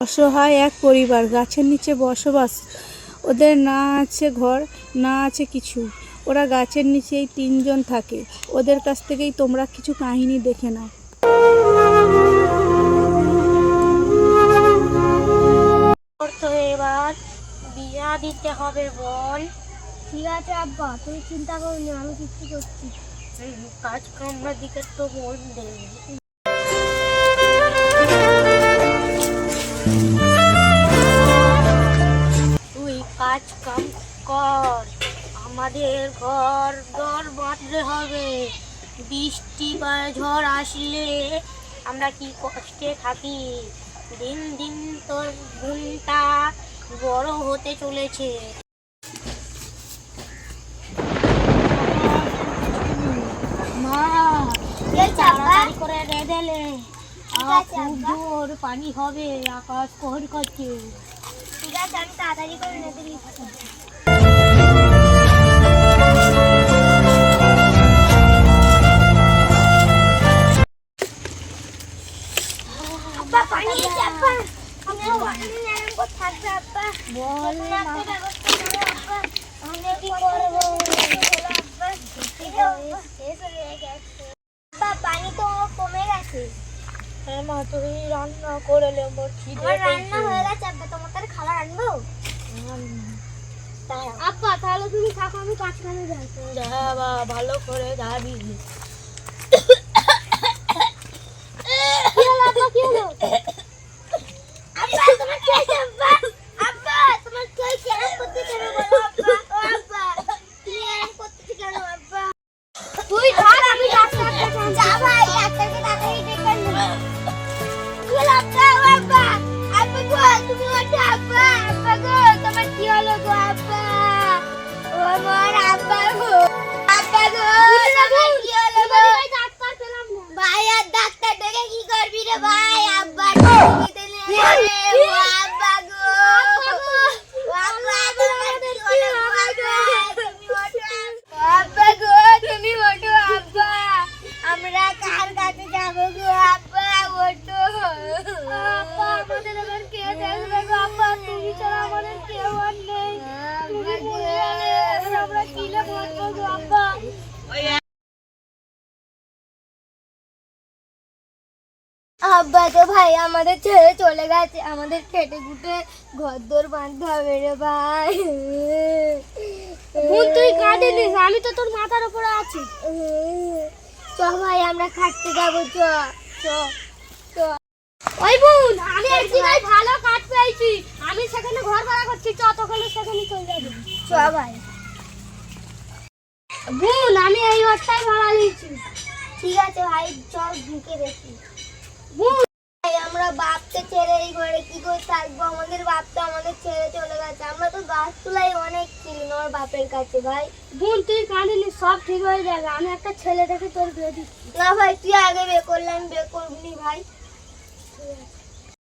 অসহায় এক পরিবার, গাছের নিচে বসবাস। ওদের না আছে ঘর, না আছে কিছু। ওরা গাছের নিচেই 3 জন থাকে। ওদের কাছ থেকেই তোমরা কিছু কাহিনী দেখে নাও। তো এবার বিয়া দিতে হবে বল। ঠিক আছে আব্বা, তুই চিন্তা করিনি, আমি কিছু করছি। কাজ কামড়ার দিকে তো মন দে। তুই কাজ কাম কর, আমাদের ঘর দর বাঁধতে হবে। বৃষ্টি বা ঝড় আসলে আমরা কি কষ্টে থাকি। দিন দিন তোর বোনটা বড় হতে চলেছে। মা তাড়াতাড়ি করে রেঁধেলে, খুব জোর পানি হবে, আকাশ কোহর করছে। ঠিক আছে, আমি তাড়াতাড়ি করে রেঁধে দিচ্ছি। আব্বা পানি এসে আব্বা, আমরা অনেকদিন এরকম করে থাকবে আব্বা। বল না একটা ব্যবস্থা করো আব্বা, আমি কি করবো আব্বা? শেষ হয়ে গেছে আব্বা, পানি তো কমে গেছে। হ্যাঁ মা, তুই রান্না করে লে, মোর খিদে আমার রান্না হয়ে গেছে আব্বা, তোমার তার খাবার আনবো? আব্বা তাহলে তুমি থাকো, আমি কাজ করে যাই। যা বা, ভালো করে যাবি। কি হলো আব্বা, কি হলো? আব্বা তোমার কি হয়েছে আব্বা? আব্বা তোমার কি হয়েছে? এরকম করতে কেন বলো আব্বা? ও আব্বা, তুমি এরকম করতে কেন আব্বা? তুই থাক, আমি ডাক্তারকে ফোন করছি। যা ভাই, ডাক্তারকে তাড়াতাড়ি ডেকে আনো। কি হলো আব্বা? ও আব্বা, আব্বা গো তুমি ওঠো আব্বা। আব্বা গো তোমার কি হলো গো আব্বা? ও আমার আব্বা গো, আব্বা গো তোমার কি হলো গো? ডাক্তার পেলাম না ভাই, আর ডাক্তার ডেকে কি করবি রে ভাই? আব্বা তুমি দিলে রে ও আব্বা গো, আব্বা তোমার কি হলো গো? তুমি ওঠো আব্বা গো, তুমি ওঠো আব্বা, আমরা কার কাছে যাব গো আব্বা? ওঠো আব্বা, আমাদের এবার কে দেখবে গো আব্বা? তুমি ছাড়া আমাদের কেউ আর নেই। তুমি মরে গেলে আমরা কিলে বাঁচবো গো আব্বা? আব্বা তো ভাই আমাদের ছেড়ে চলে গেছে, আমাদের খেটে খুটে ঘর দোর বাঁধতে হবে রে ভাই। বোন তুই কাঁদিস, আমি তো তোর মাথার উপরে আছি। চ ভাই আমরা খাটতে যাবো, চ চ চ। ওই বোন, আমি এক জায়গায় ভালো কাজ পেয়েছি, আমি সেখানে ঘর ভাড়া করছি, ততক্ষণে সেখানে চলে যাবি। চ ভাই। বোন আমি এই ঘরটাই ভাড়া নিয়েছি। ঠিক আছে ভাই, চল ঢুকে দেখি। বোন ভাই আমরা বাপকে ছেড়ে এই ঘরে কি করে থাকবো? আমাদের বাপ তো আমাদের ছেড়ে চলে গেছে। আমরা তো গাছ তুলাই অনেক ছিলাম আমার বাপের কাছে ভাই। বোন তুই কাঁদিনি, সব ঠিক হয়ে যাবে। আমি একটা ছেলে দেখে তোর বিয়ে দিচ্ছি। না ভাই, তুই আগে বিয়ে করলে আমি বিয়ে করবি ভাই। ঠিক আছে।